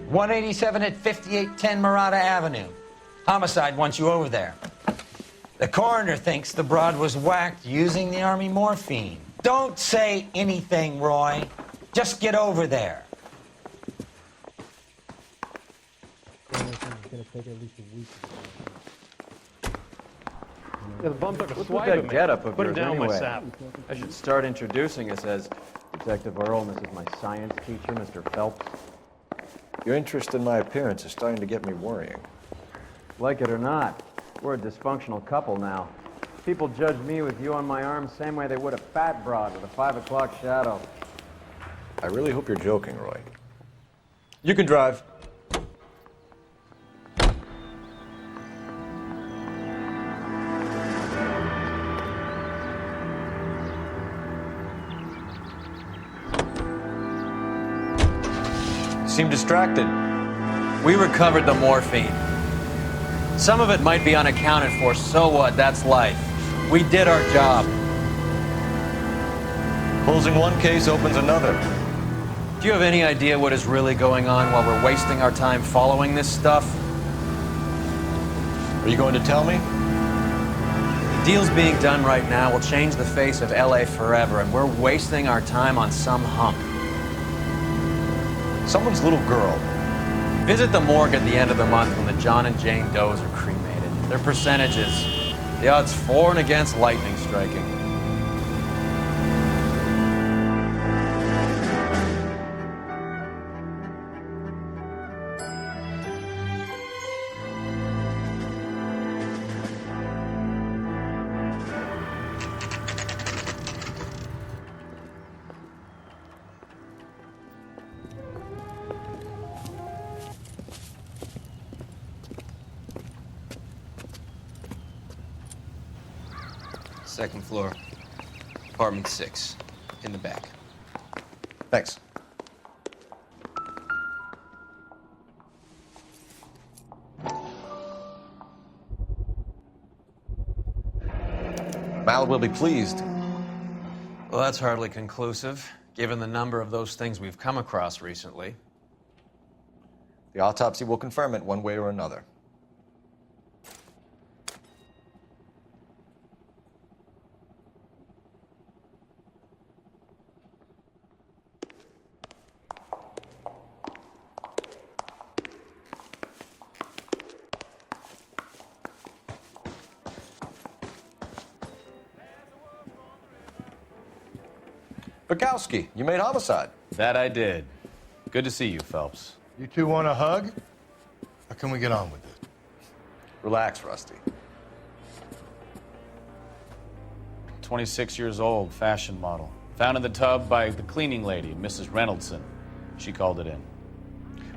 187 at 5810 Murata Avenue. Homicide wants you over there. The coroner thinks the broad was whacked using the Army morphine. Don't say anything, Roy. Just get over there. It's gonna take at least a week. Yeah, the bum's like a What's swipe with at that me. getup of Put him yours down anyway? my sap. I should start introducing us as Detective Earl, and this is my science teacher, Mr. Phelps. Your interest in my appearance is starting to get me worrying. Like it or not, we're a dysfunctional couple now. People judge me with you on my arm same way they would a fat broad with a 5 o'clock shadow. I really hope you're joking, Roy. You can drive. You seem distracted. We recovered the morphine. Some of it might be unaccounted for, so what? That's life. We did our job. Closing one case opens another. Do you have any idea what is really going on while we're wasting our time following this stuff? Are you going to tell me? The deals being done right now will change the face of LA forever, and we're wasting our time on some hump. Someone's little girl. Visit the morgue at the end of the month when the John and Jane Does are cremated. Their percentages. The odds for and against lightning striking. Second floor, apartment 6, in the back. Thanks. Mal will be pleased. Well, that's hardly conclusive, given the number of those things we've come across recently. The autopsy will confirm it one way or another. Bukowski, you made homicide. That I did. Good to see you, Phelps. You two want a hug? Or can we get on with it? Relax, Rusty. 26 years old, fashion model. Found in the tub by the cleaning lady, Mrs. Reynoldson. She called it in.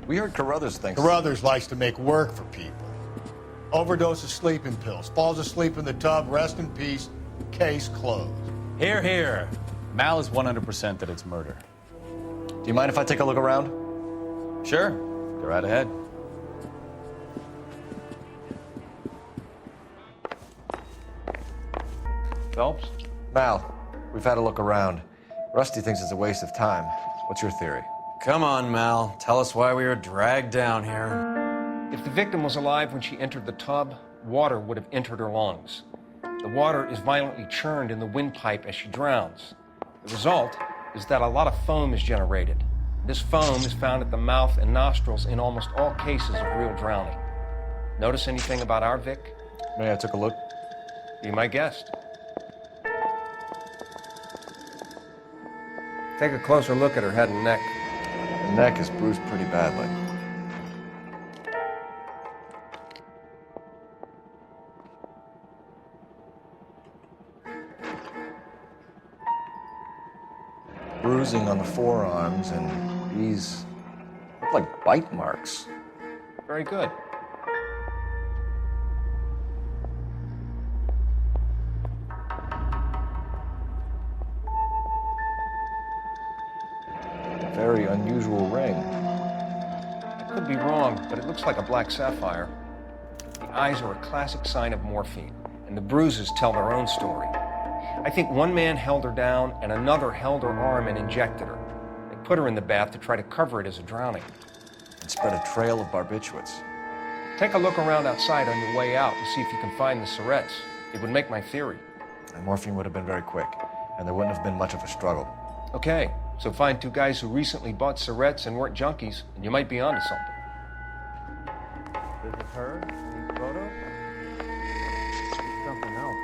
We heard Carruthers thinks... Carruthers likes to make work for people. Overdose of sleeping pills. Falls asleep in the tub. Rest in peace. Case closed. Here, here. Mal is 100% that it's murder. Do you mind if I take a look around? Sure. Go right ahead. Phelps? Mal, we've had a look around. Rusty thinks it's a waste of time. What's your theory? Come on, Mal. Tell us why we were dragged down here. If the victim was alive when she entered the tub, water would have entered her lungs. The water is violently churned in the windpipe as she drowns. The result is that a lot of foam is generated. This foam is found at the mouth and nostrils in almost all cases of real drowning. Notice anything about our Vic? May I took a look? Be my guest. Take a closer look at her head and neck. The neck is bruised pretty badly. Bruising on the forearms, and these look like bite marks. Very good. Very unusual ring. I could be wrong, but it looks like a black sapphire. The eyes are a classic sign of morphine, and the bruises tell their own story. I think one man held her down and another held her arm and injected her. They put her in the bath to try to cover it as a drowning. could spread a trail of barbiturates. Take a look around outside on your way out and see if you can find the Surretts. It would make my theory. And morphine would have been very quick, and there wouldn't have been much of a struggle. Okay, so find two guys who recently bought Surretts and weren't junkies, and you might be onto something. Is it her? These photos? It's something else.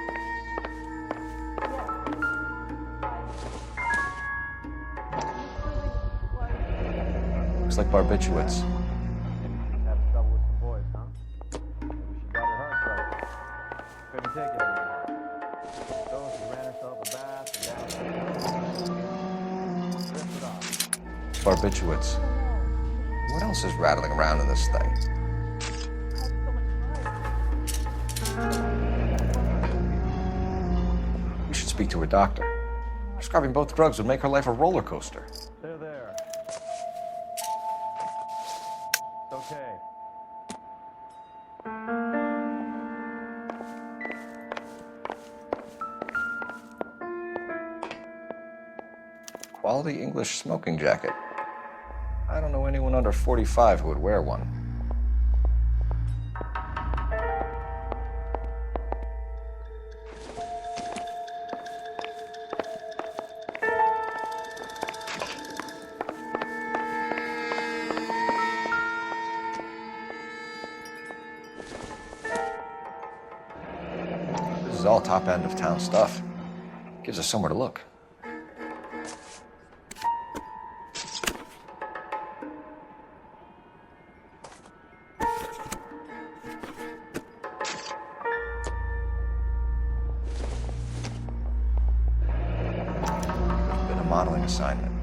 Looks like barbiturates. Having trouble with some boys, huh? Maybe she got her heart broken. Couldn't take it anymore. So she ran herself a bath and down. Drifted off. Barbiturates. What else is rattling around in this thing? We should speak to a doctor. Prescribing both drugs would make her life a roller coaster. There. It's okay. Quality English smoking jacket. I don't know anyone under 45 who would wear one. This is all top end of town stuff. Gives us somewhere to look. Been a modeling assignment.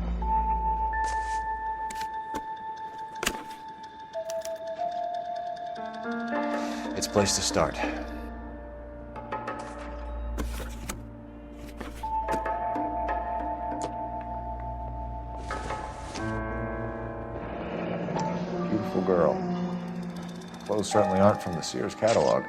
It's a place to start. Beautiful girl. Clothes certainly aren't from the Sears catalog.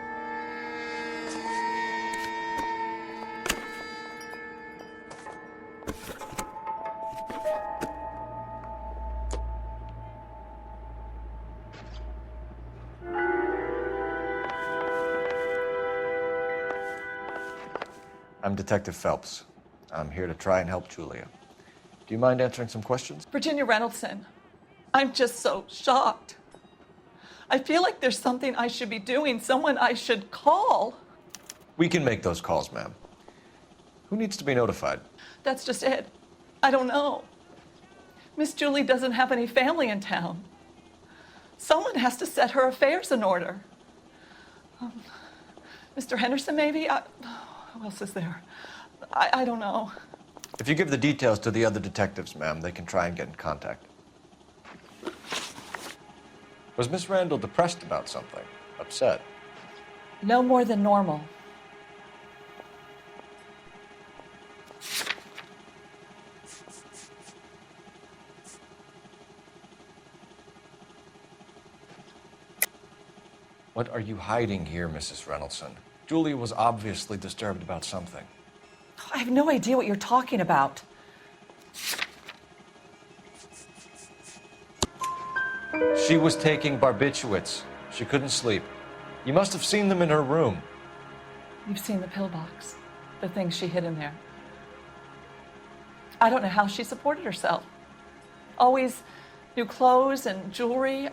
I'm Detective Phelps. I'm here to try and help Julia. Do you mind answering some questions? Virginia Reynoldson, I'm just so shocked. I feel like there's something I should be doing, someone I should call. We can make those calls, ma'am. Who needs to be notified? That's just it. I don't know. Miss Julie doesn't have any family in town. Someone has to set her affairs in order. Mr. Henderson, maybe? Who else is there? I don't know. If you give the details to the other detectives, ma'am, they can try and get in contact. Was Miss Randall depressed about something? Upset? No more than normal. What are you hiding here, Mrs. Reynoldson? Julia was obviously disturbed about something. I have no idea what you're talking about. She was taking barbiturates. She couldn't sleep. You must have seen them in her room. You've seen the pillbox, the things she hid in there. I don't know how she supported herself. Always new clothes and jewelry.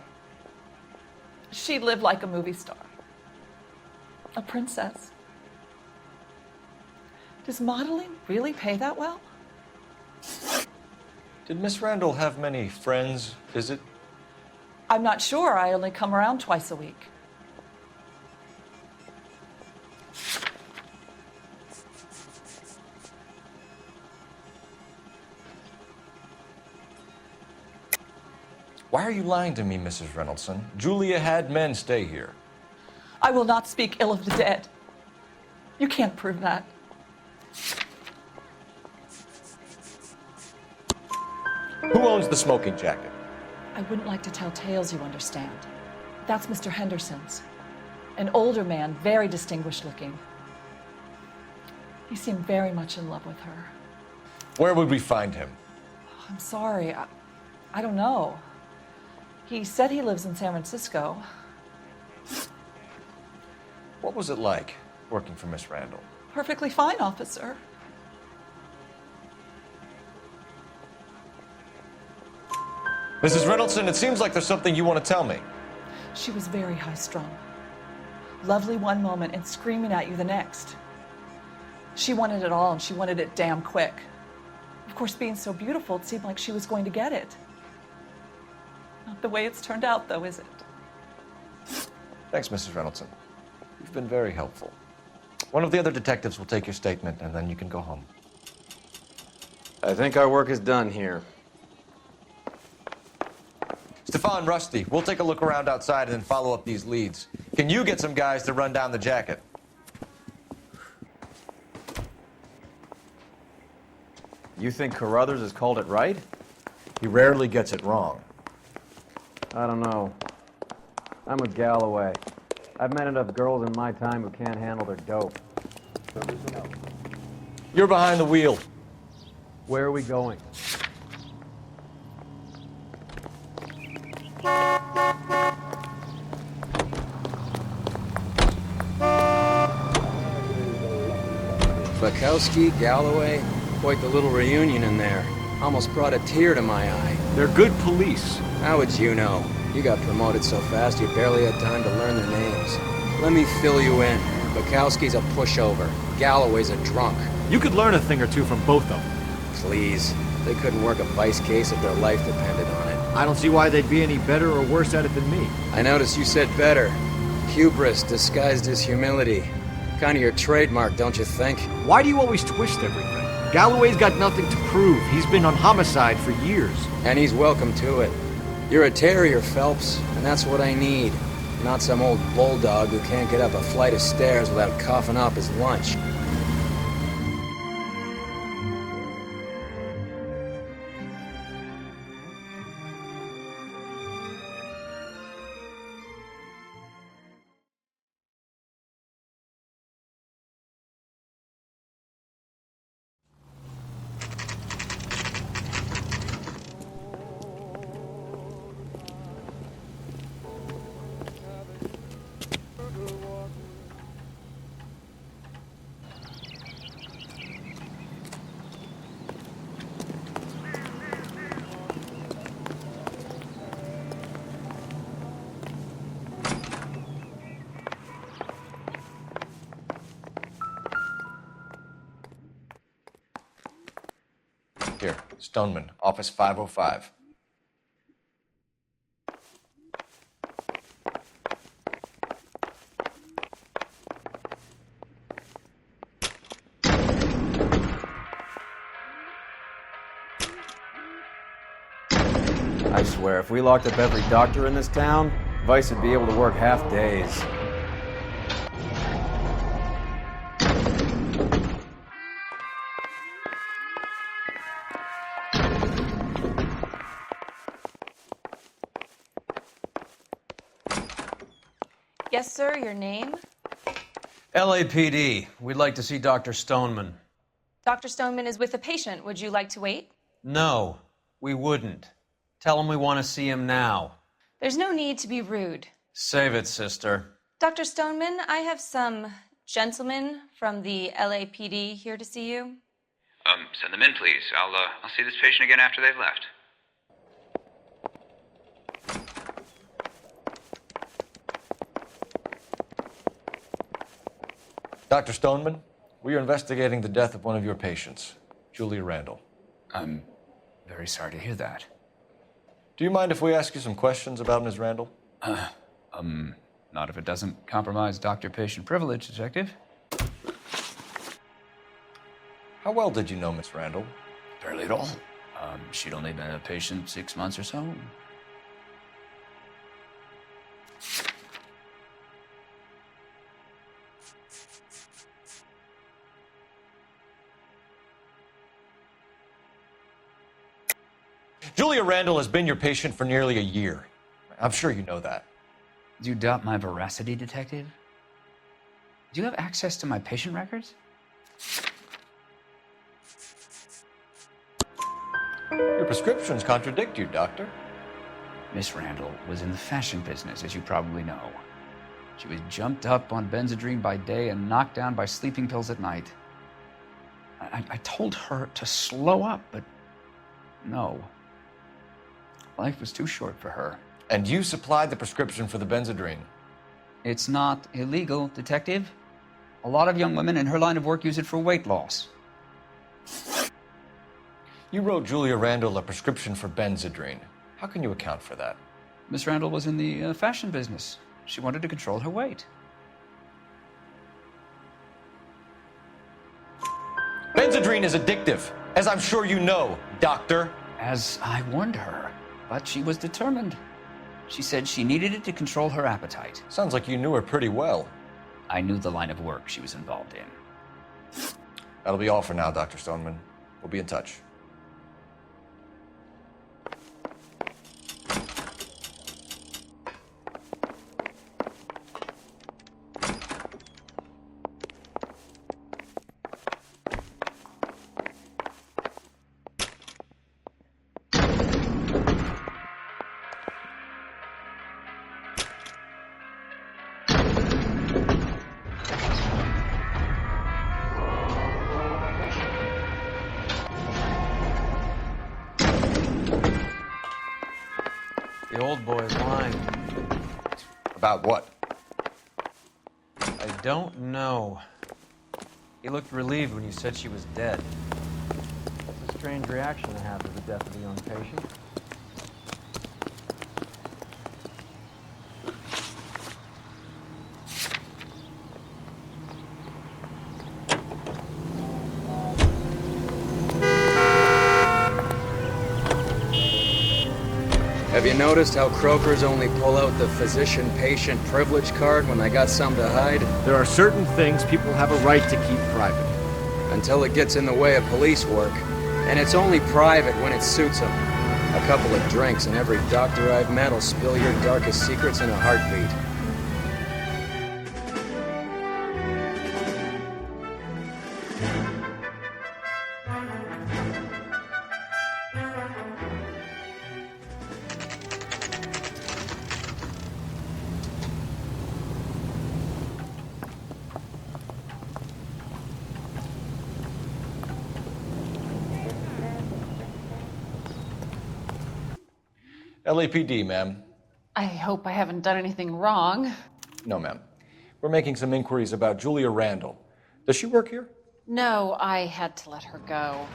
She lived like a movie star. A princess. Does modeling really pay that well? Did Miss Randall have many friends visit? I'm not sure. I only come around twice a week. Why are you lying to me, Mrs. Reynoldson? Julia had men stay here. I will not speak ill of the dead. You can't prove that. Who owns the smoking jacket? I wouldn't like to tell tales, you understand. That's Mr. Henderson's. An older man, very distinguished looking. He seemed very much in love with her. Where would we find him? I'm sorry. I don't know. He said he lives in San Francisco. What was it like working for Miss Randall? Perfectly fine, officer. Mrs. Reynoldsson, it seems like there's something you want to tell me. She was very high-strung. Lovely one moment and screaming at you the next. She wanted it all, and she wanted it damn quick. Of course, being so beautiful, it seemed like she was going to get it. Not the way it's turned out, though, is it? Thanks, Mrs. Reynoldsson. You've been very helpful. One of the other detectives will take your statement, and then you can go home. I think our work is done here. Stefan, Rusty, we'll take a look around outside and then follow up these leads. Can you get some guys to run down the jacket? You think Carruthers has called it right? He rarely gets it wrong. I don't know. I'm with Galloway. I've met enough girls in my time who can't handle their dope. You're behind the wheel. Where are we going? Bukowski, Galloway, quite the little reunion in there. Almost brought a tear to my eye. They're good police. How would you know? You got promoted so fast you barely had time to learn their names. Let me fill you in. Bukowski's a pushover. Galloway's a drunk. You could learn a thing or two from both of them. Please. They couldn't work a vice case if their life depended on it. I don't see why they'd be any better or worse at it than me. I noticed you said better. Hubris disguised as humility. Kind of your trademark, don't you think? Why do you always twist everything? Galloway's got nothing to prove. He's been on homicide for years. And he's welcome to it. You're a terrier, Phelps, and that's what I need. Not some old bulldog who can't get up a flight of stairs without coughing up his lunch. Here, Stoneman, office 505. I swear, if we locked up every doctor in this town, Vice would be able to work half days. Yes, sir, your name? LAPD. We'd like to see Dr. Stoneman. Dr. Stoneman is with a patient. Would you like to wait? No, we wouldn't. Tell him we want to see him now. There's no need to be rude. Save it, sister. Dr. Stoneman, I have some gentlemen from the LAPD here to see you. Send them in, please. I'll see this patient again after they've left. Dr. Stoneman, we are investigating the death of one of your patients, Julia Randall. I'm very sorry to hear that. Do you mind if we ask you some questions about Ms. Randall? Not if it doesn't compromise doctor-patient privilege, Detective. How well did you know Miss Randall? Barely at all. She'd only been a patient 6 months or so. Julia Randall has been your patient for nearly a year. I'm sure you know that. Do you doubt my veracity, Detective? Do you have access to my patient records? Your prescriptions contradict you, Doctor. Miss Randall was in the fashion business, as you probably know. She was jumped up on Benzedrine by day and knocked down by sleeping pills at night. I told her to slow up, but no. Life was too short for her. And you supplied the prescription for the Benzedrine? It's not illegal, Detective. A lot of young women in her line of work use it for weight loss. You wrote Julia Randall a prescription for Benzedrine. How can you account for that? Miss Randall was in the fashion business. She wanted to control her weight. Benzedrine is addictive, as I'm sure you know, Doctor. As I warned her, but she was determined. She said she needed it to control her appetite. Sounds like you knew her pretty well. I knew the line of work she was involved in. That'll be all for now, Dr. Stoneman. We'll be in touch. The old boy is lying. About what? I don't know. He looked relieved when you said she was dead. It's a strange reaction to have to the death of a young patient. Have you noticed how croakers only pull out the physician-patient privilege card when they got something to hide? There are certain things people have a right to keep private. Until it gets in the way of police work. And it's only private when it suits them. A couple of drinks and every doctor I've met will spill your darkest secrets in a heartbeat. LAPD, ma'am. I hope I haven't done anything wrong. No, ma'am. We're making some inquiries about Julia Randall. Does she work here? No, I had to let her go.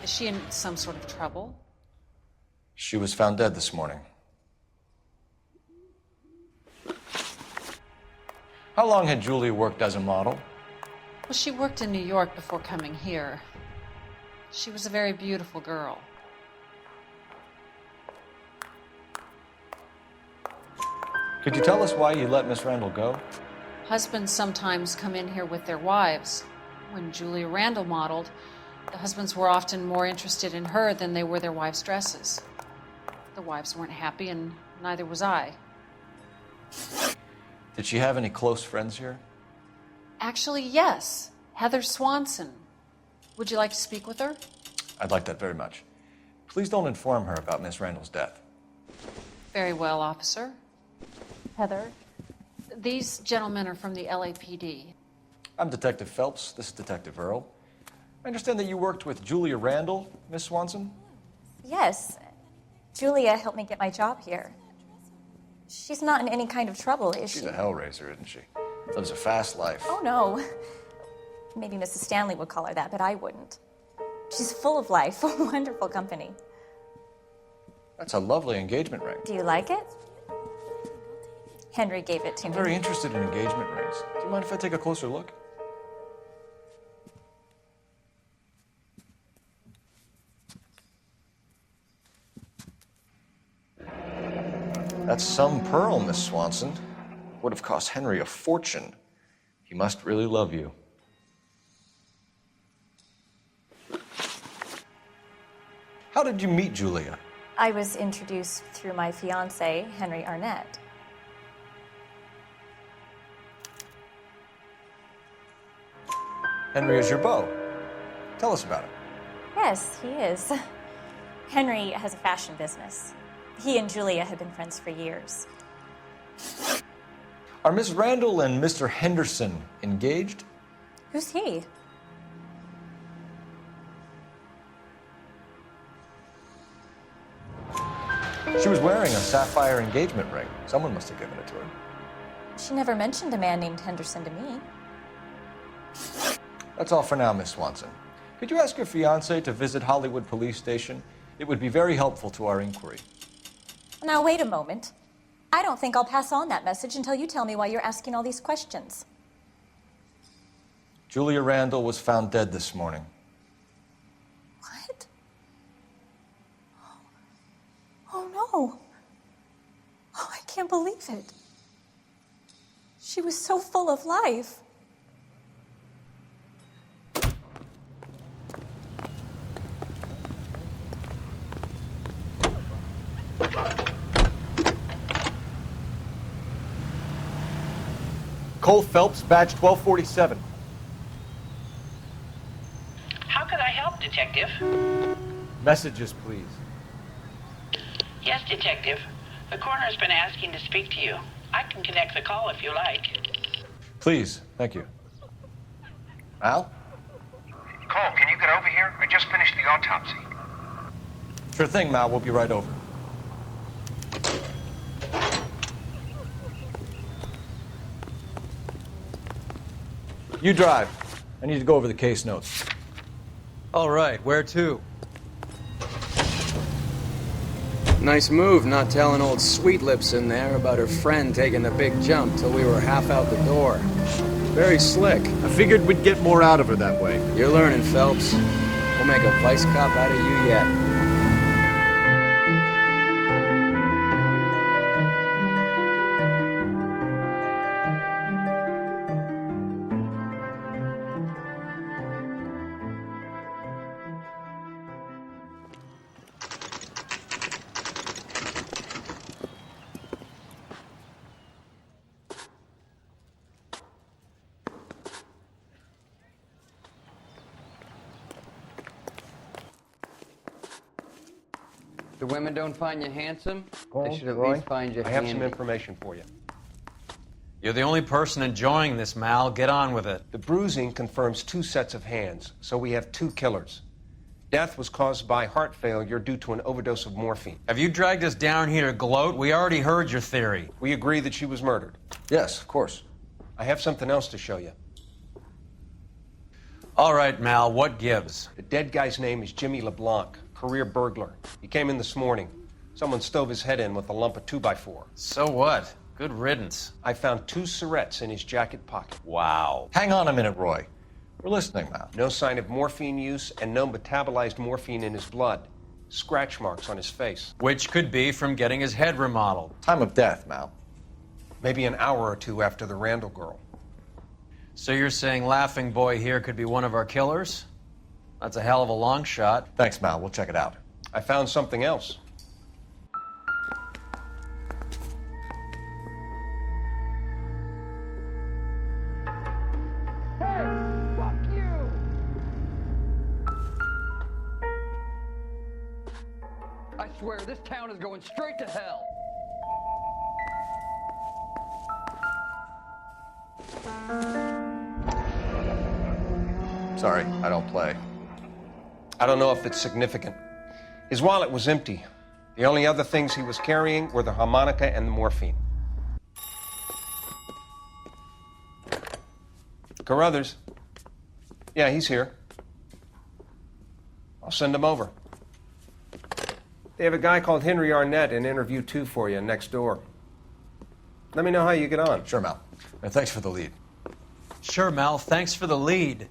Is she in some sort of trouble? She was found dead this morning. How long had Julia worked as a model? Well, she worked in New York before coming here. She was a very beautiful girl. Could you tell us why you let Miss Randall go? Husbands sometimes come in here with their wives. When Julia Randall modeled, the husbands were often more interested in her than they were their wives' dresses. The wives weren't happy, and neither was I. Did she have any close friends here? Actually, yes. Heather Swanson. Would you like to speak with her? I'd like that very much. Please don't inform her about Miss Randall's death. Very well, officer. Heather, these gentlemen are from the LAPD. I'm Detective Phelps. This is Detective Earl. I understand that you worked with Julia Randall, Miss Swanson? Yes. Julia helped me get my job here. She's not in any kind of trouble, is she? She's a hellraiser, isn't she? Lives a fast life. Oh, no. Maybe Mrs. Stanley would call her that, but I wouldn't. She's full of life, a wonderful company. That's a lovely engagement ring. Do you like it? Henry gave it to I'm me. very interested in engagement rings. Do you mind if I take a closer look? That's some pearl, Miss Swanson. Would have cost Henry a fortune. He must really love you. How did you meet Julia? I was introduced through my fiancé, Henry Arnett. Henry is your beau. Tell us about it. Yes, he is. Henry has a fashion business. He and Julia had been friends for years. Are Miss Randall and Mr. Henderson engaged? Who's he? She was wearing a sapphire engagement ring. Someone must have given it to her. She never mentioned a man named Henderson to me. That's all for now, Miss Swanson. Could you ask your fiancé to visit Hollywood Police Station? It would be very helpful to our inquiry. Now, wait a moment. I don't think I'll pass on that message until you tell me why you're asking all these questions. Julia Randall was found dead this morning. What? Oh, no. Oh, I can't believe it. She was so full of life. Cole Phelps, badge 1247. How can I help, Detective? Messages, please. Yes, Detective. The coroner's been asking to speak to you. I can connect the call if you like. Please, thank you. Al? Cole, can you get over here? I just finished the autopsy. Sure thing, Mal. We'll be right over. You drive. I need to go over the case notes. All right, where to? Nice move not telling old Sweet Lips in there about her friend taking the big jump till we were half out the door. Very slick. I figured we'd get more out of her that way. You're learning, Phelps. We'll make a vice cop out of you yet. The women don't find you handsome? Cole, They should at Roy, least find you I have handy. some information for you. You're the only person enjoying this, Mal. Get on with it. The bruising confirms 2 sets of hands, so we have 2 killers. Death was caused by heart failure due to an overdose of morphine. Have you dragged us down here to gloat? We already heard your theory. We agree that she was murdered. Yes, of course. I have something else to show you. All right, Mal, what gives? The dead guy's name is Jimmy LeBlanc, career burglar. He came in this morning. Someone stove his head in with a lump of 2x4. So what? Good riddance. I found 2 cigarettes in his jacket pocket. Wow. Hang on a minute, Roy. We're listening now. No sign of morphine use and no metabolized morphine in his blood. Scratch marks on his face. Which could be from getting his head remodeled. Time of death, Mal. Maybe an hour or 2 after the Randall girl. So you're saying Laughing Boy here could be one of our killers? That's a hell of a long shot. Thanks, Mal. We'll check it out. I found something else. I swear, this town is going straight to hell. Sorry, I don't play. I don't know if it's significant. His wallet was empty. The only other things he was carrying were the harmonica and the morphine. Carruthers. Yeah, he's here. I'll send him over. They have a guy called Henry Arnett in interview 2 for you next door. Let me know how you get on. Sure, Mal. And thanks for the lead. Sure, Mal. Thanks for the lead.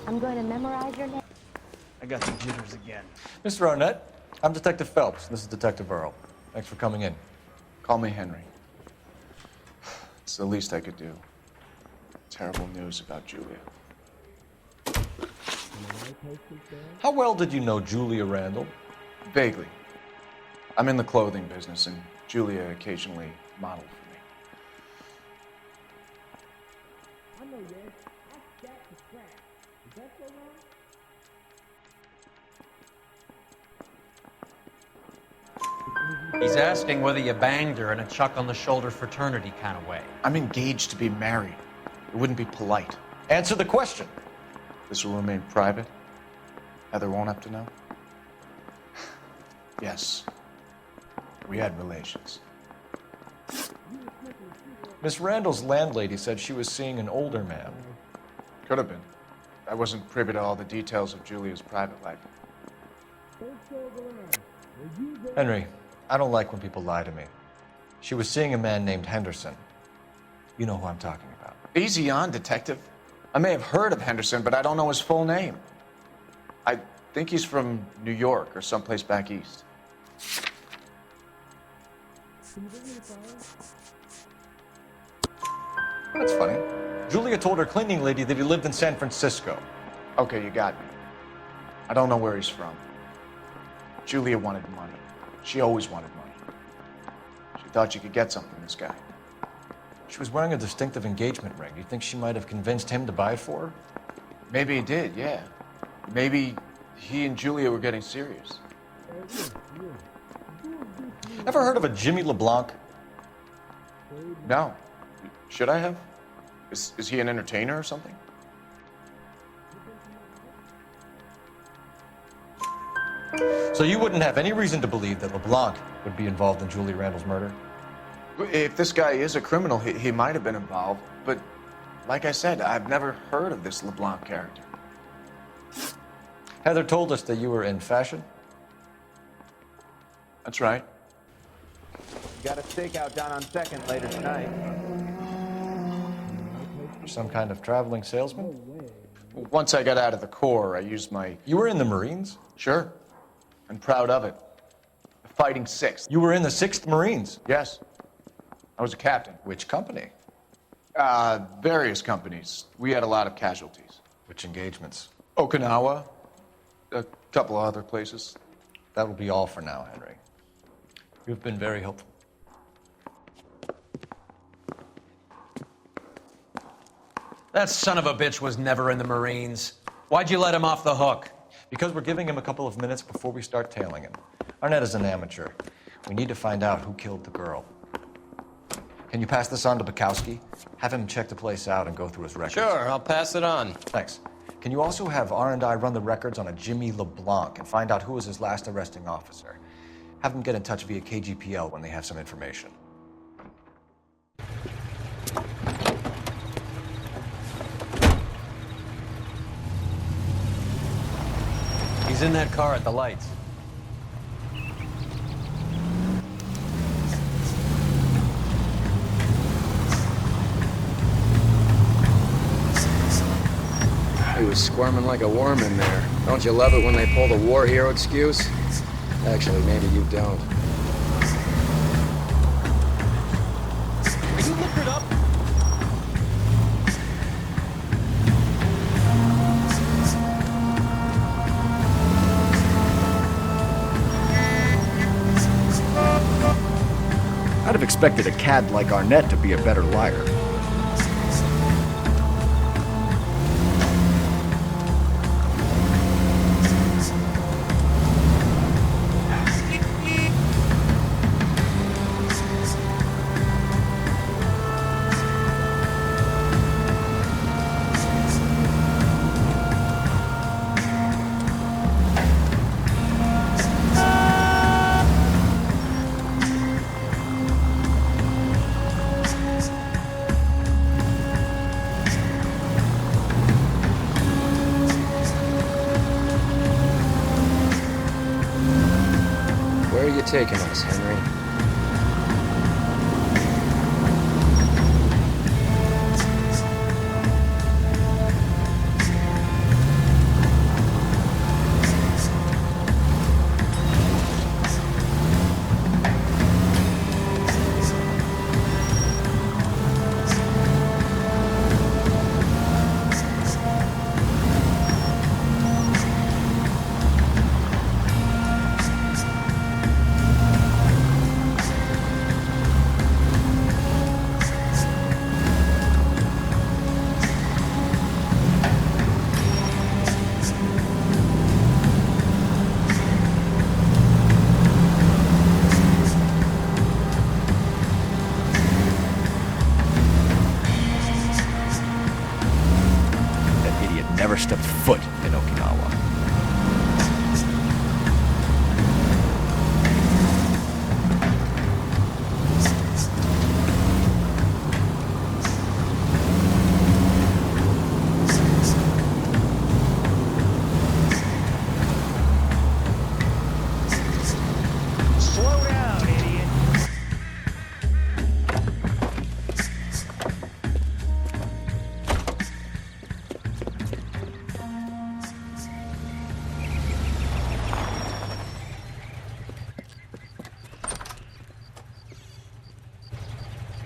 I'm going to memorize your name. I got the jitters again. Mr. Arnett, I'm Detective Phelps. This is Detective Earl. Thanks for coming in. Call me Henry. It's the least I could do. Terrible news about Julia. How well did you know Julia Randall? Vaguely. I'm in the clothing business, and Julia occasionally modeled for me. He's asking whether you banged her in a chuck on the shoulder fraternity kind of way. I'm engaged to be married. It wouldn't be polite. Answer the question. This will remain private. Heather won't have to know. Yes. We had relations. Miss Randall's landlady said she was seeing an older man. Could have been. I wasn't privy to all the details of Julia's private life. Henry, I don't like when people lie to me. She was seeing a man named Henderson. You know who I'm talking about. Easy on, Detective. I may have heard of Henderson, but I don't know his full name. I think he's from New York or someplace back east. That's funny. Julia told her cleaning lady that he lived in San Francisco. Okay, you got me. I don't know where he's from. Julia wanted money. She always wanted money. She thought she could get something from this guy. She was wearing a distinctive engagement ring. Do you think she might have convinced him to buy it for her? Maybe he did, yeah. Maybe he and Julia were getting serious. Ever heard of a Jimmy LeBlanc? No. Should I have? Is he an entertainer or something? So you wouldn't have any reason to believe that LeBlanc would be involved in Julie Randall's murder? If this guy is a criminal, he might have been involved. But like I said, I've never heard of this LeBlanc character. Heather told us that you were in fashion. That's right. Got a stakeout down on 2nd later tonight. You're some kind of traveling salesman? Once I got out of the Corps, I used my... You were in the Marines? Sure. I'm proud of it. Fighting 6th. You were in the 6th Marines? Yes. I was a captain. Which company? Various companies. We had a lot of casualties. Which engagements? Okinawa. A couple of other places. That will be all for now, Henry. You've been very helpful. That son of a bitch was never in the Marines. Why'd you let him off the hook? Because we're giving him a couple of minutes before we start tailing him. Arnett is an amateur. We need to find out who killed the girl. Can you pass this on to Bukowski? Have him check the place out and go through his records. Sure, I'll pass it on. Thanks. Can you also have R&I run the records on a Jimmy LeBlanc and find out who was his last arresting officer? Have them get in touch via KGPL when they have some information. He's in that car at the lights. He was squirming like a worm in there. Don't you love it when they pull the war hero excuse? Actually, maybe you don't. Are you liquored up? I'd have expected a cad like Arnett to be a better liar. Where are you taking us, Henry? ever stepped foot in Okinawa. Slow down, idiot.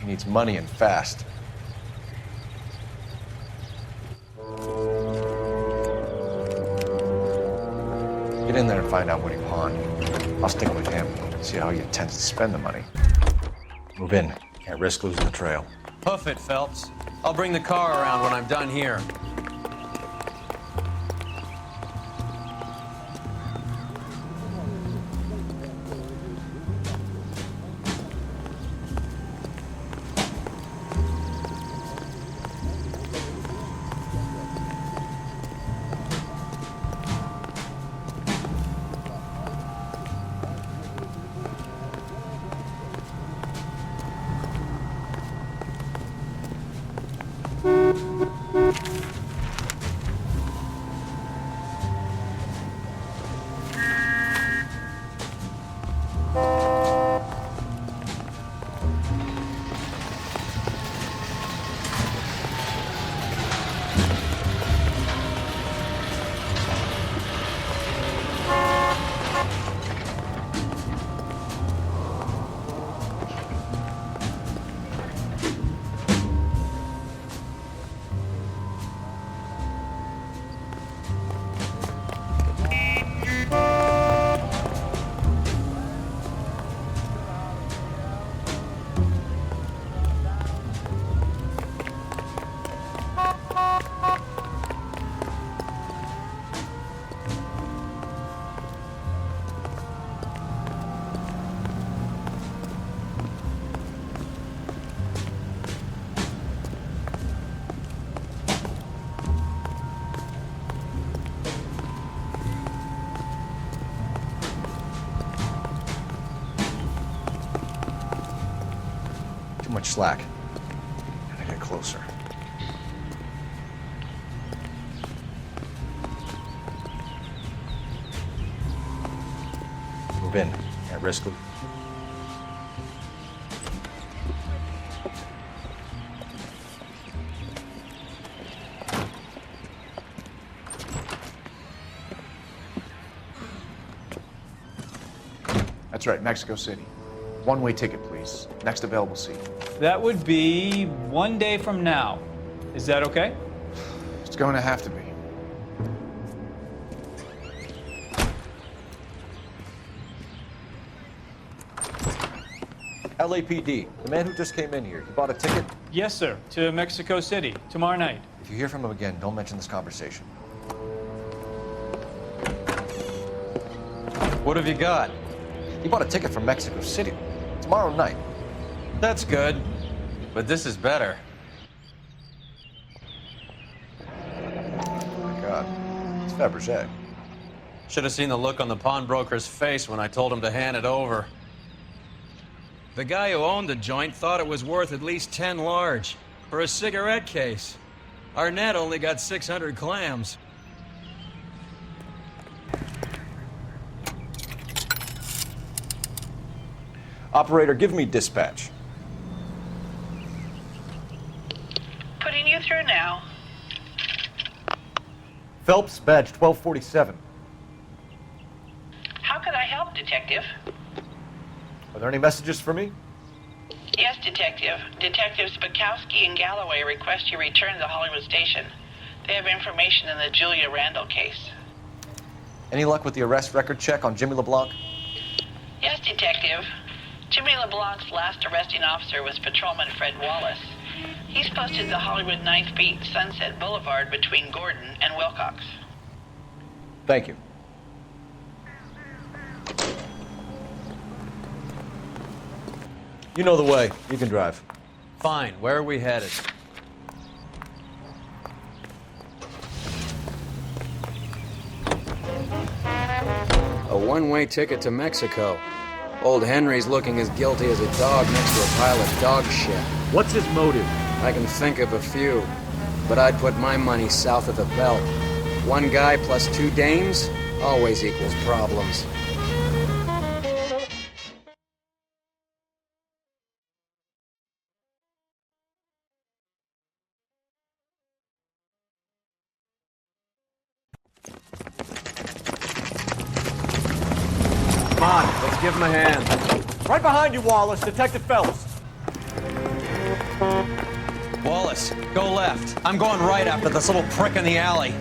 He needs money and fast. Get in there and find out what he pawned. I'll stick with him, see how he intends to spend the money. Move in. Can't risk losing the trail. Hoof it, Phelps. I'll bring the car around when I'm done here. Too much slack. Gotta get closer. Move in. Can't risk it. That's right, Mexico City. One-way ticket, please. Next available seat. That would be 1 day from now. Is that okay? It's going to have to be. LAPD, the man who just came in here, he bought a ticket? Yes, sir. To Mexico City, tomorrow night. If you hear from him again, don't mention this conversation. What have you got? He bought a ticket from Mexico City. Tomorrow night. That's good. But this is better. Oh my God. It's Fabergé. Should have seen the look on the pawnbroker's face when I told him to hand it over. The guy who owned the joint thought it was worth at least 10 large for a cigarette case. Arnett only got 600 clams. Operator, give me dispatch. Putting you through now. Phelps, badge 1247. How could I help, Detective? Are there any messages for me? Yes, Detective. Detectives Bukowski and Galloway request you return to Hollywood Station. They have information in the Julia Randall case. Any luck with the arrest record check on Jimmy LeBlanc? Yes, Detective. Jimmy LeBlanc's last arresting officer was Patrolman Fred Wallace. He's posted the Hollywood 9th Beat Sunset Boulevard between Gordon and Wilcox. Thank you. You know the way. You can drive. Fine. Where are we headed? one-way ticket to Mexico. Old Henry's looking as guilty as a dog next to a pile of dog shit. What's his motive? I can think of a few, but I'd put my money south of the belt. One guy plus two dames always equals problems. Come on, let's give him a hand. Right behind you, Wallace. Detective Phelps. Wallace, go left. I'm going right after this little prick in the alley.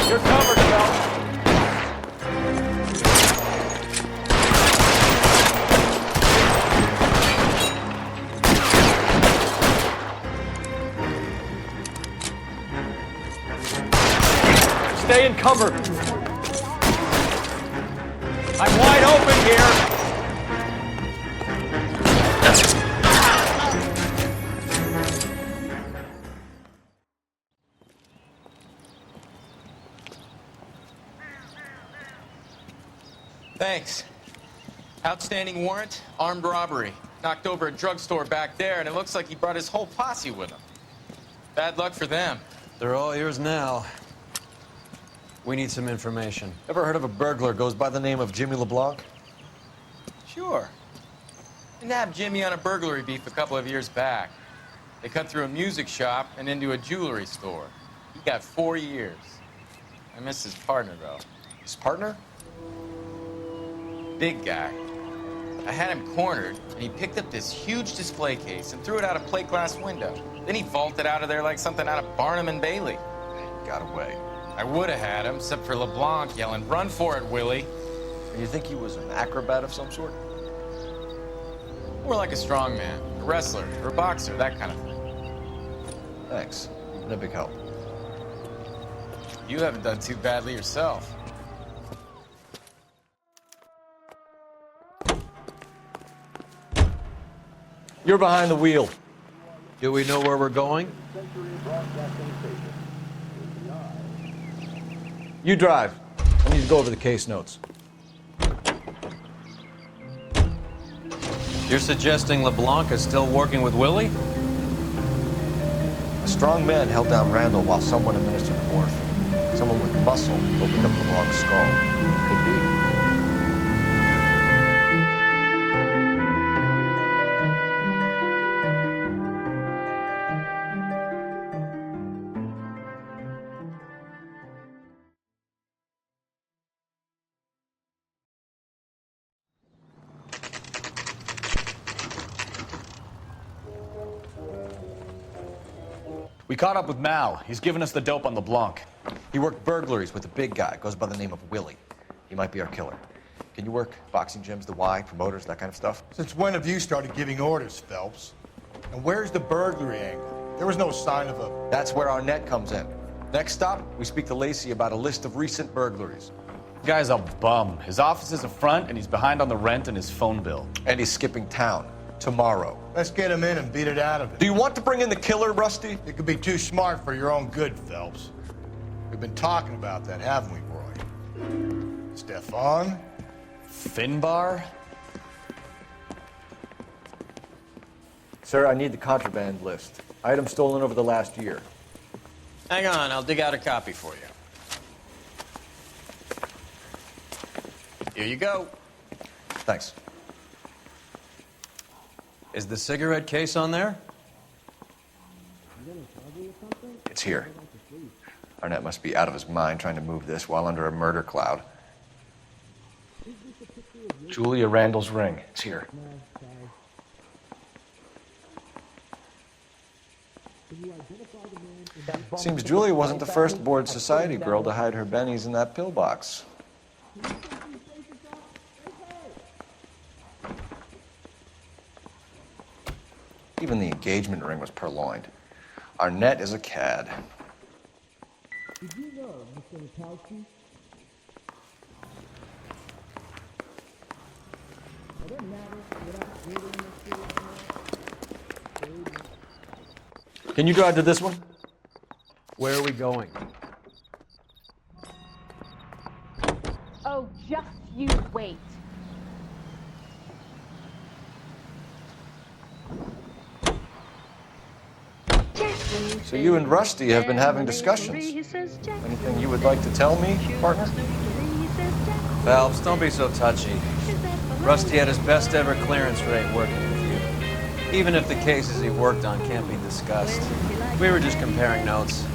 You're covered, Phelps. Stay in cover. I'm wide open here. Thanks. Outstanding warrant, armed robbery. Knocked over a drugstore back there, and it looks like he brought his whole posse with him. Bad luck for them. They're all yours now. We need some information. Ever heard of a burglar goes by the name of Jimmy LeBlanc? Sure. I nabbed Jimmy on a burglary beef a couple of years back. They cut through a music shop and into a jewelry store. He got 4 years. I miss his partner, though. His partner? Big guy. I had him cornered, and he picked up this huge display case and threw it out a plate glass window. Then he vaulted out of there like something out of Barnum and Bailey. Got away. I would have had him, except for LeBlanc yelling, "Run for it, Willie!" And you think he was an acrobat of some sort? More like a strongman, a wrestler, or a boxer, that kind of thing. Thanks. You've been a big help. You haven't done too badly yourself. You're behind the wheel. Do we know where we're going? You drive. I need to go over the case notes. You're suggesting LeBlanc is still working with Willie? A strong man held down Randall while someone administered the morphine. Someone with muscle opened up LeBlanc's skull. Could be. We caught up with Mal. He's given us the dope on LeBlanc. He worked burglaries with a big guy. Goes by the name of Willie. He might be our killer. Can you work boxing gyms, the Y, promoters, that kind of stuff? Since when have you started giving orders, Phelps? And where's the burglary angle? There was no sign of a... That's where our net comes in. Next stop, we speak to Lacey about a list of recent burglaries. The guy's a bum. His office is a front, and he's behind on the rent and his phone bill. And he's skipping town. Tomorrow. Let's get him in and beat it out of him. Do you want to bring in the killer, Rusty? You could be too smart for your own good, Phelps. We've been talking about that, haven't we, Roy? Stefan? Finbar? Sir, I need the contraband list. Items stolen over the last year. Hang on, I'll dig out a copy for you. Here you go. Thanks. Is the cigarette case on there? It's here. Arnett must be out of his mind trying to move this while under a murder cloud. Julia Randall's ring. It's here. Seems Julia wasn't the first bored society girl to hide her bennies in that pillbox. Even the engagement ring was purloined. Arnett is a cad. Did you know, Mr. Mikowski? It doesn't matter without reading the Can you drive to this one? Where are we going? Oh, just you wait. So you and Rusty have been having discussions. Anything you would like to tell me, partner? Phelps, don't be so touchy. Rusty had his best ever clearance rate working with you. Even if the cases he worked on can't be discussed. We were just comparing notes.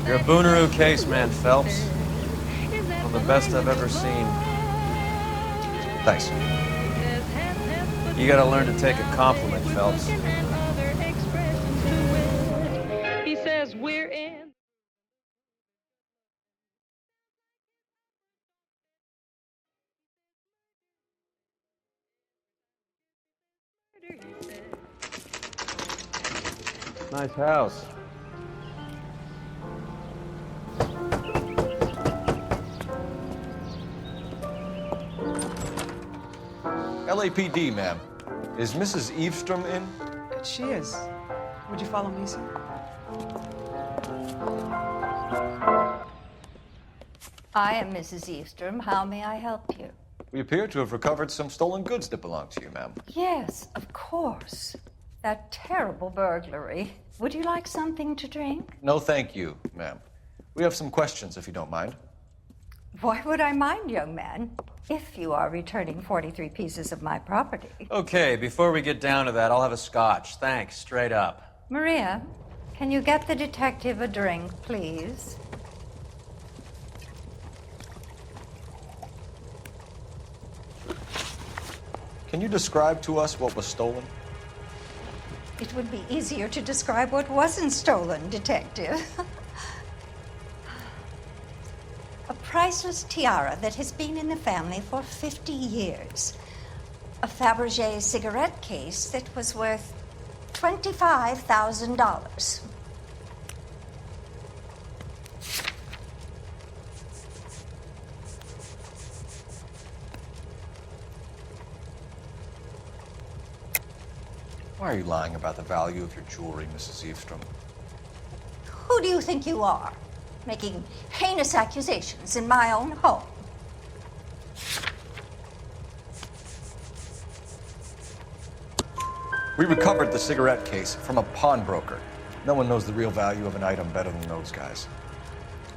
You're a Booneroo case man, Phelps. One of the best I've ever seen. Thanks. You gotta learn to take a compliment, Phelps. He says we're in. Nice house. LAPD, ma'am. Is Mrs. Eavestrom in? She is. Would you follow me, sir? I am Mrs. Eastrom. How may I help you? We appear to have recovered some stolen goods that belong to you, ma'am. Yes, of course. That terrible burglary. Would you like something to drink? No, thank you, ma'am. We have some questions, if you don't mind. Why would I mind, young man, if you are returning 43 pieces of my property? Okay, before we get down to that, I'll have a scotch. Thanks, straight up. Maria, can you get the detective a drink, please? Can you describe to us what was stolen? It would be easier to describe what wasn't stolen, Detective. A priceless tiara that has been in the family for 50 years. A Fabergé cigarette case that was worth $25,000. Why are you lying about the value of your jewelry, Mrs. Eavestrom? Who do you think you are, making heinous accusations in my own home? We recovered the cigarette case from a pawnbroker. No one knows the real value of an item better than those guys.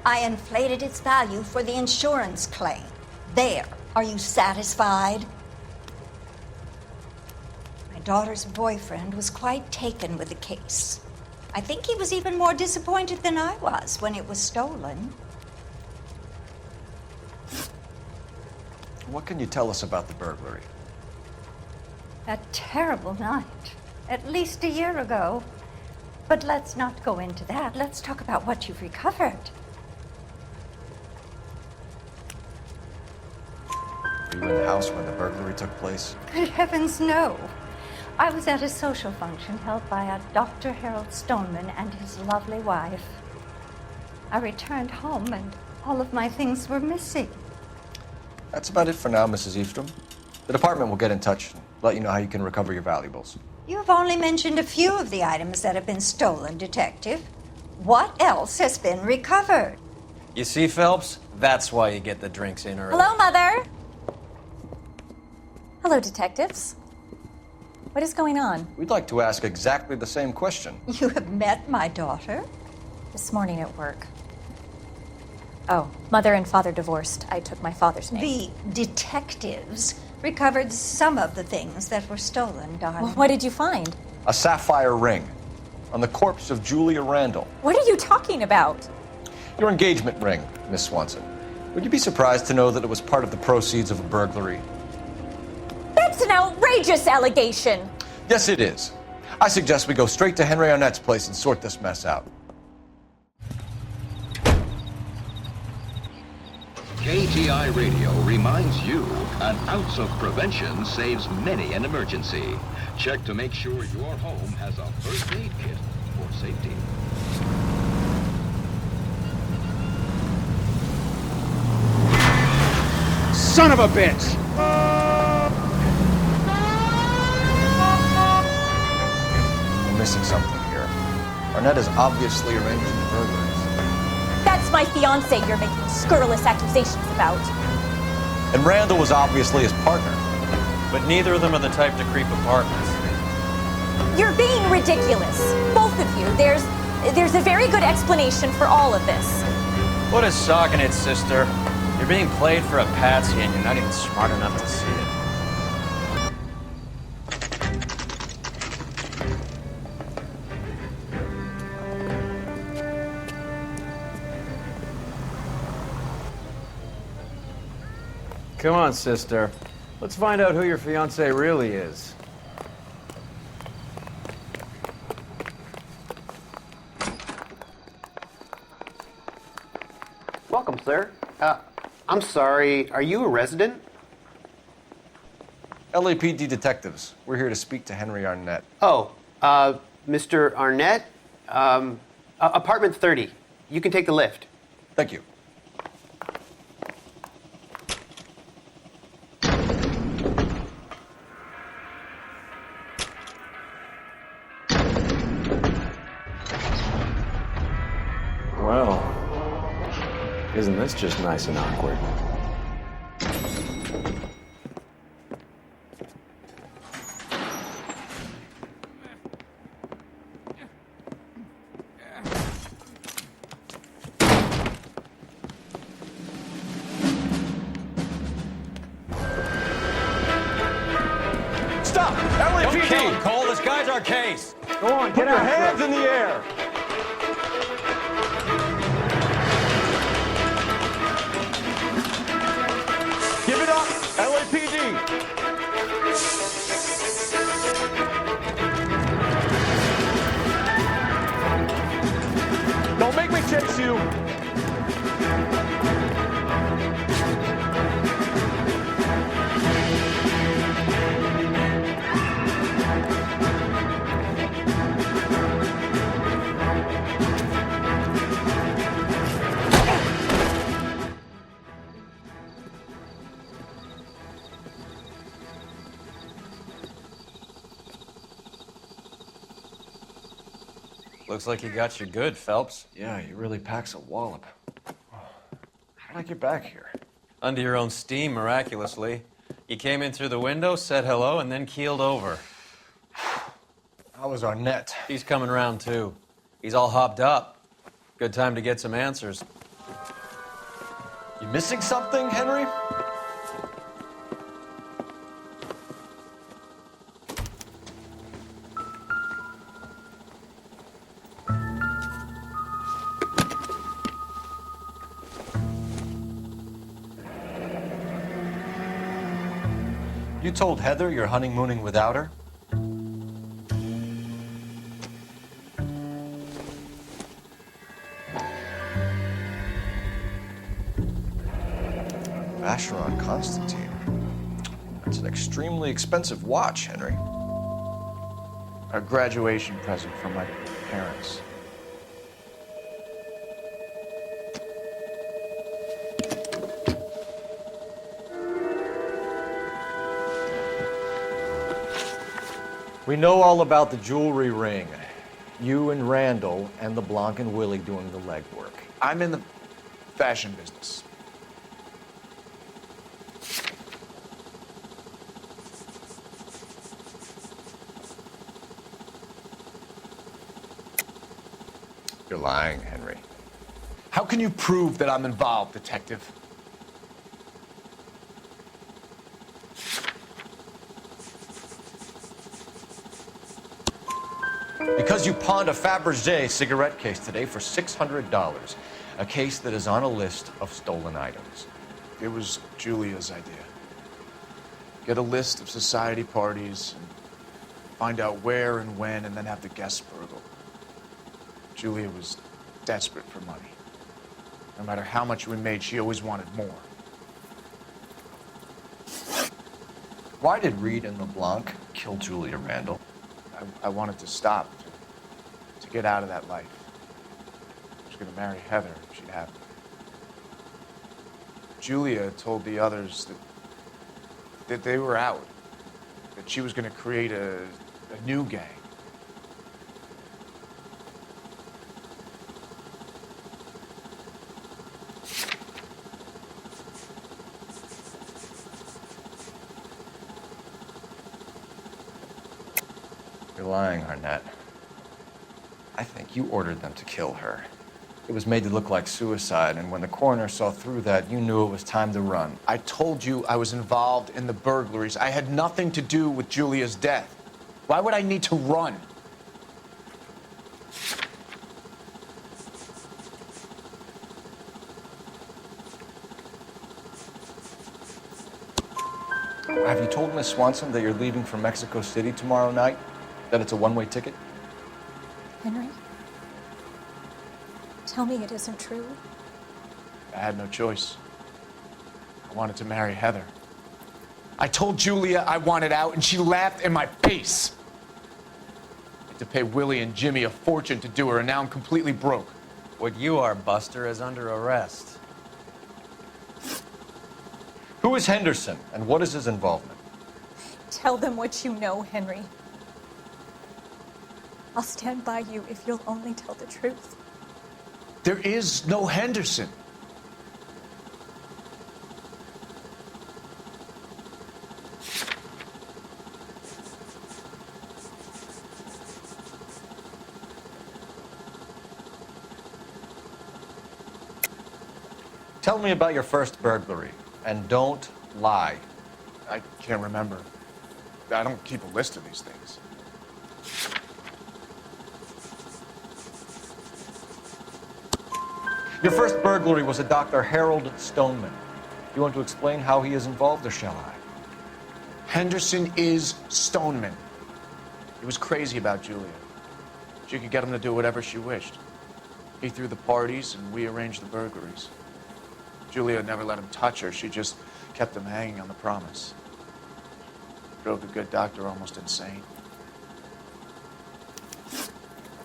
I inflated its value for the insurance claim. There. Are you satisfied? My daughter's boyfriend was quite taken with the case. I think he was even more disappointed than I was when it was stolen. What can you tell us about the burglary? That terrible night, at least a year ago. But let's not go into that. Let's talk about what you've recovered. Were you in the house when the burglary took place? Good heavens, no. I was at a social function held by a Dr. Harold Stoneman and his lovely wife. I returned home and all of my things were missing. That's about it for now, Mrs. Eavestrom. The department will get in touch and let you know how you can recover your valuables. You've only mentioned a few of the items that have been stolen, Detective. What else has been recovered? You see, Phelps? That's why you get the drinks in early. Hello, Mother. Hello, detectives. What is going on? We'd like to ask exactly the same question. You have met my daughter? This morning at work. Oh, mother and father divorced. I took my father's name. The detectives recovered some of the things that were stolen, darling. Well, what did you find? A sapphire ring on the corpse of Julia Randall. What are you talking about? Your engagement ring, Miss Swanson. Would you be surprised to know that it was part of the proceeds of a burglary? That's an outrageous allegation. Yes, it is. I suggest we go straight to Henry Arnett's place and sort this mess out. KTI Radio reminds you, an ounce of prevention saves many an emergency. Check to make sure your home has a first aid kit for safety. Son of a bitch! We're missing something here. Arnett is obviously arranging the burglaries. That's my fiance you're making scurrilous accusations about. And Randall was obviously his partner. But neither of them are the type to creep apartments. You're being ridiculous. Both of you. There's a very good explanation for all of this. What is socking it, sister? You're being played for a patsy and you're not even smart enough to see it. Come on, sister. Let's find out who your fiancé really is. Welcome, sir. I'm sorry, are you a resident? LAPD detectives. We're here to speak to Henry Arnett. Oh, Mr. Arnett? Apartment 30. You can take the lift. Thank you. Well, isn't this just nice and awkward? Stop! LAPD! Don't kill him, Cole. This guy's our case. Go on, get your hands in the air! Give it up, LAPD! Don't make me chase you! Looks like you got you good, Phelps. Yeah, he really packs a wallop. How'd I get back here? Under your own steam, miraculously. You came in through the window, said hello, and then keeled over. How was Arnett? He's coming around, too. He's all hopped up. Good time to get some answers. You missing something, Henry? You told Heather you're honeymooning without her? Vacheron Constantine. That's an extremely expensive watch, Henry. A graduation present from my parents. We know all about the jewelry ring. You and Randall and LeBlanc and Willie doing the legwork. I'm in the fashion business. You're lying, Henry. How can you prove that I'm involved, detective? Because you pawned a Fabergé cigarette case today for $600. A case that is on a list of stolen items. It was Julia's idea. Get a list of society parties and find out where and when, and then have the guests burgled. Julia was desperate for money. No matter how much we made, she always wanted more. Why did Reed and LeBlanc kill Julia Randall? I wanted to stop, to get out of that life. I was going to marry Heather if she'd have me. Julia told the others that they were out, that she was going to create a new gang. You're lying, Arnett. I think you ordered them to kill her. It was made to look like suicide, and when the coroner saw through that, you knew it was time to run. I told you I was involved in the burglaries. I had nothing to do with Julia's death. Why would I need to run? Have you told Miss Swanson that you're leaving for Mexico City tomorrow night? That it's a one-way ticket? Henry? Tell me it isn't true. I had no choice. I wanted to marry Heather. I told Julia I wanted out, and she laughed in my face. I had to pay Willie and Jimmy a fortune to do her, and now I'm completely broke. What you are, Buster, is under arrest. Who is Henderson, and what is his involvement? Tell them what you know, Henry. I'll stand by you if you'll only tell the truth. There is no Henderson. Tell me about your first burglary, and don't lie. I can't remember. I don't keep a list of these things. Your first burglary was a Dr. Harold Stoneman. You want to explain how he is involved, or shall I? Henderson is Stoneman. He was crazy about Julia. She could get him to do whatever she wished. He threw the parties, and we arranged the burglaries. Julia never let him touch her. She just kept him hanging on the promise. Drove the good doctor almost insane.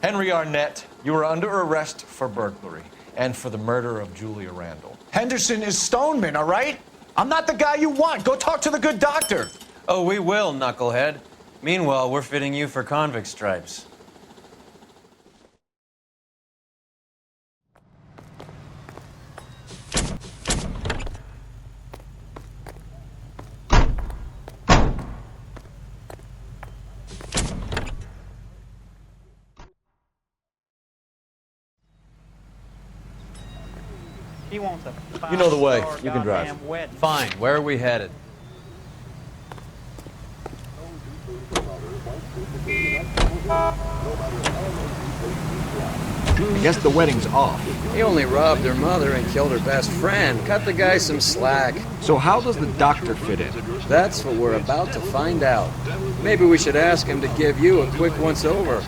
Henry Arnett, you are under arrest for burglary and for the murder of Julia Randall. Henderson is Stoneman, all right? I'm not the guy you want. Go talk to the good doctor. Oh, we will, knucklehead. Meanwhile, we're fitting you for convict stripes. He wants a You know the way. five-star You can drive. goddamn wedding. Fine. Where are we headed? I guess the wedding's off. He only robbed her mother and killed her best friend. Cut the guy some slack. So how does the doctor fit in? That's what we're about to find out. Maybe we should ask him to give you a quick once-over.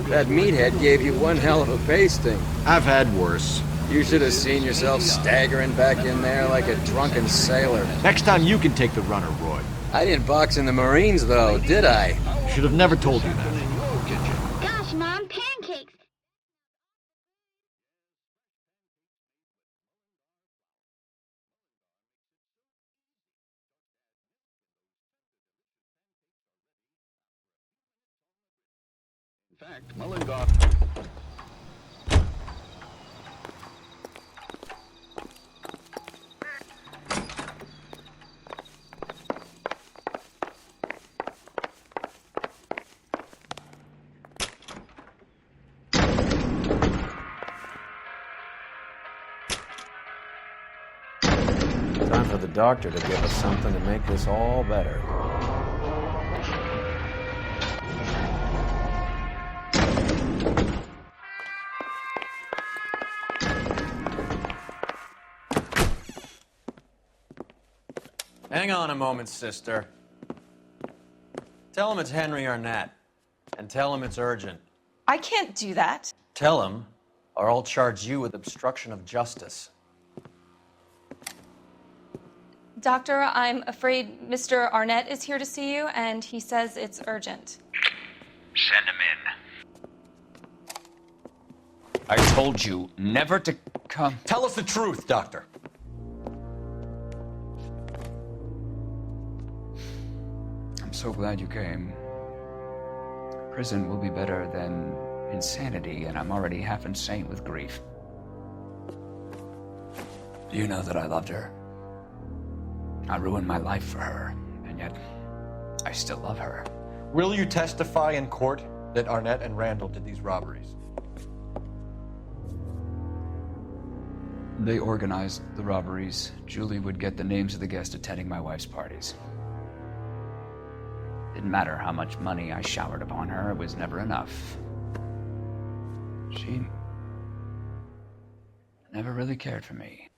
That meathead gave you one hell of a pasting. I've had worse. You should have seen yourself staggering back in there like a drunken sailor. Next time you can take the runner, Roy. I didn't box in the Marines, though, did I? Should have never told you that. Gosh, Mom, pancakes! In fact, Mullingar... Time for the doctor to give us something to make this all better. Hang on a moment, sister. Tell him it's Henry Arnett. And tell him it's urgent. I can't do that. Tell him, or I'll charge you with obstruction of justice. Doctor, I'm afraid Mr. Arnett is here to see you, and he says it's urgent. Send him in. I told you never to come. Tell us the truth, Doctor. I'm so glad you came. Prison will be better than insanity, and I'm already half insane with grief. Do you know that I loved her? I ruined my life for her, and yet I still love her. Will you testify in court that Arnett and Randall did these robberies? They organized the robberies. Julie would get the names of the guests attending my wife's parties. Didn't matter how much money I showered upon her, it was never enough. She never really cared for me.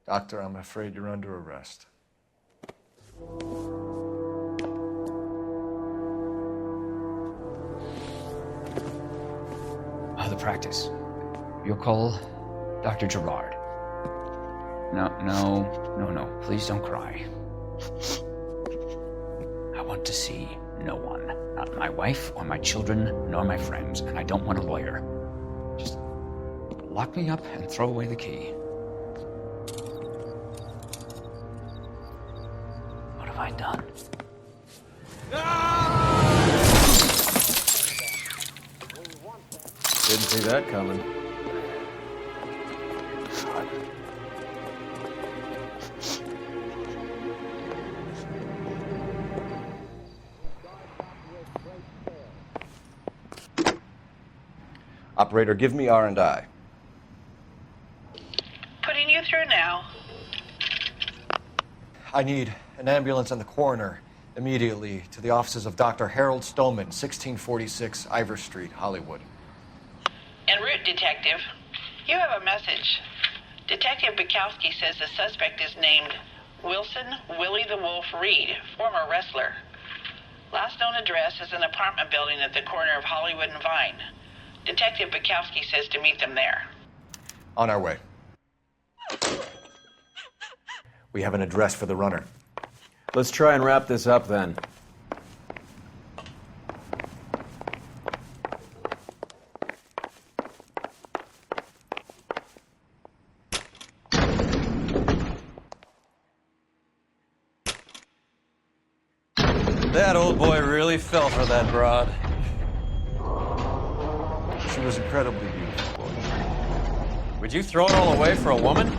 Doctor, I'm afraid you're under arrest. The practice. You'll call Dr. Gerard. No. Please don't cry. I want to see no one. Not my wife or my children, nor my friends. And I don't want a lawyer. Just lock me up and throw away the key. What have I done? Didn't see that coming. Operator, give me R&I. Putting you through now. I need an ambulance and the coroner immediately to the offices of Dr. Harold Stoneman, 1646 Ivor Street, Hollywood. En route, Detective. You have a message. Detective Bukowski says the suspect is named Wilson Willie the Wolf Reed, former wrestler. Last known address is an apartment building at the corner of Hollywood and Vine. Detective Bukowski says to meet them there. On our way. We have an address for the runner. Let's try and wrap this up then. That old boy really fell for that broad. She was incredibly beautiful. Would you throw it all away for a woman?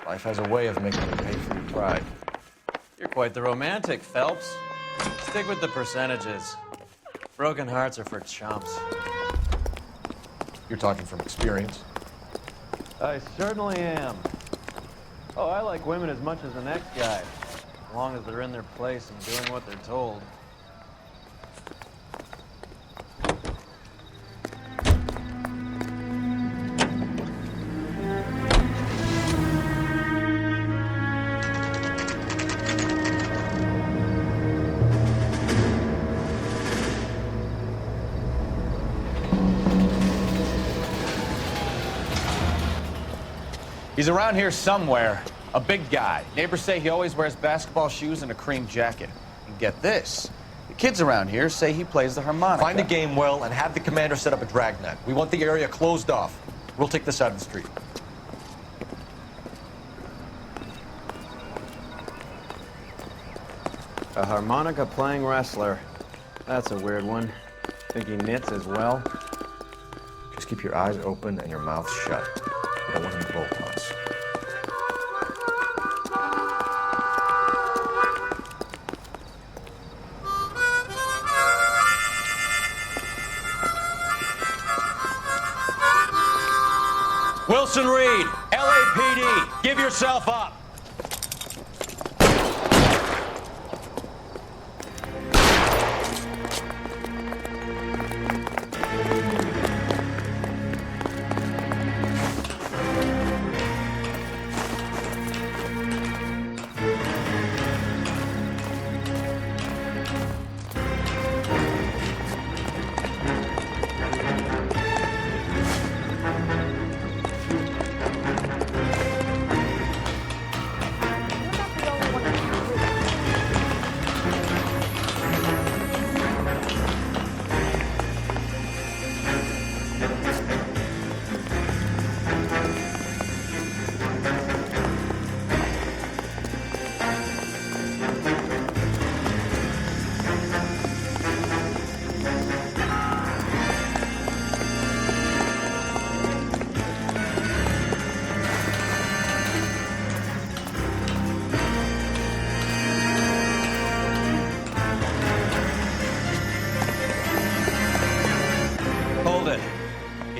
Life has a way of making you pay for your pride. You're quite the romantic, Phelps. Stick with the percentages. Broken hearts are for chumps. You're talking from experience. I certainly am. Oh, I like women as much as the next guy. As long as they're in their place and doing what they're told. He's around here somewhere. A big guy. Neighbors say he always wears basketball shoes and a cream jacket. And get this. The kids around here say he plays the harmonica. Find a game well and have the commander set up a dragnet. We want the area closed off. We'll take this side of the street. A harmonica playing wrestler. That's a weird one. Think he knits as well? Just keep your eyes open and your mouth shut. We don't want any bolt-ons. Wilson Reed, LAPD, give yourself up.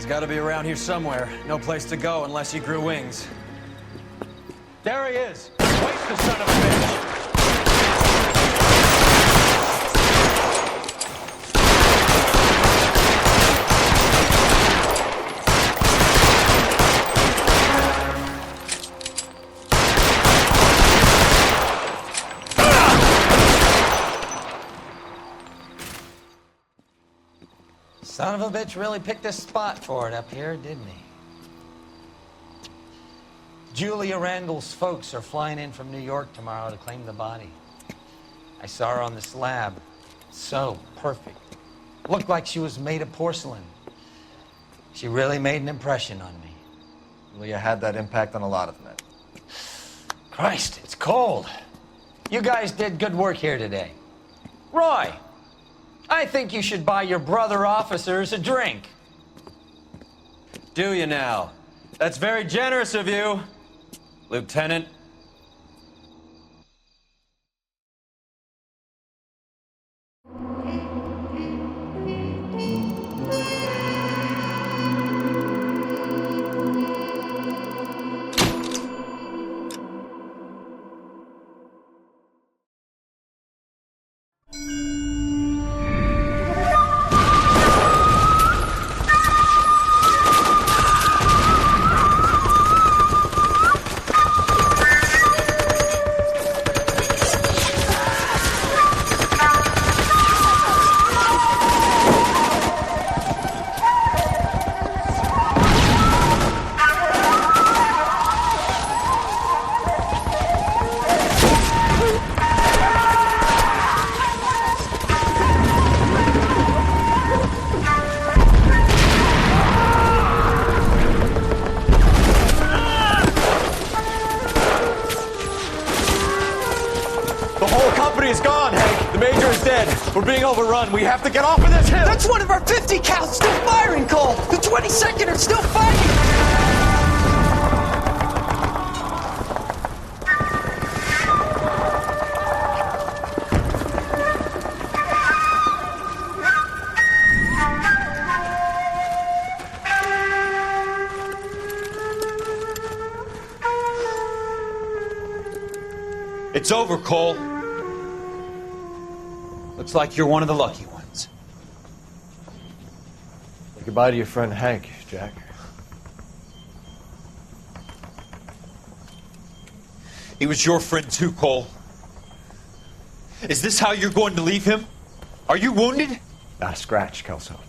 He's got to be around here somewhere. No place to go unless he grew wings. There he is! Waste the son of a bitch! Son of a bitch really picked a spot for it up here, didn't he? Julia Randall's folks are flying in from New York tomorrow to claim the body. I saw her on the slab. So perfect. Looked like she was made of porcelain. She really made an impression on me. Julia had that impact on a lot of men. Christ, it's cold. You guys did good work here today. Roy, I think you should buy your brother officers a drink. Do you now? That's very generous of you, Lieutenant. We're being overrun. We have to get off of this hill. That's one of our 50 cows still firing, Cole. The 22nd are still fighting. It's over, Cole. Looks like you're one of the lucky ones. Say goodbye to your friend Hank, Jack. He was your friend too, Cole. Is this how you're going to leave him? Are you wounded? Not a scratch, Kelso.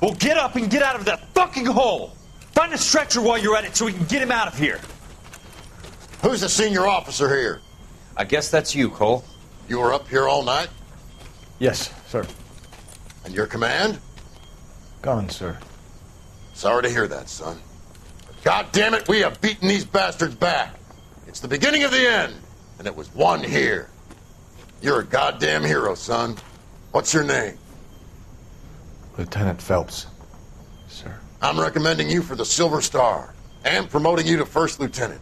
Well, get up and get out of that fucking hole! Find a stretcher while you're at it so we can get him out of here. Who's the senior officer here? I guess that's you, Cole. You were up here all night? Yes, sir. And your command? Gone, sir. Sorry to hear that, son. God damn it, we have beaten these bastards back. It's the beginning of the end, and it was one here. You're a goddamn hero, son. What's your name? Lieutenant Phelps, sir. I'm recommending you for the Silver Star and promoting you to First Lieutenant.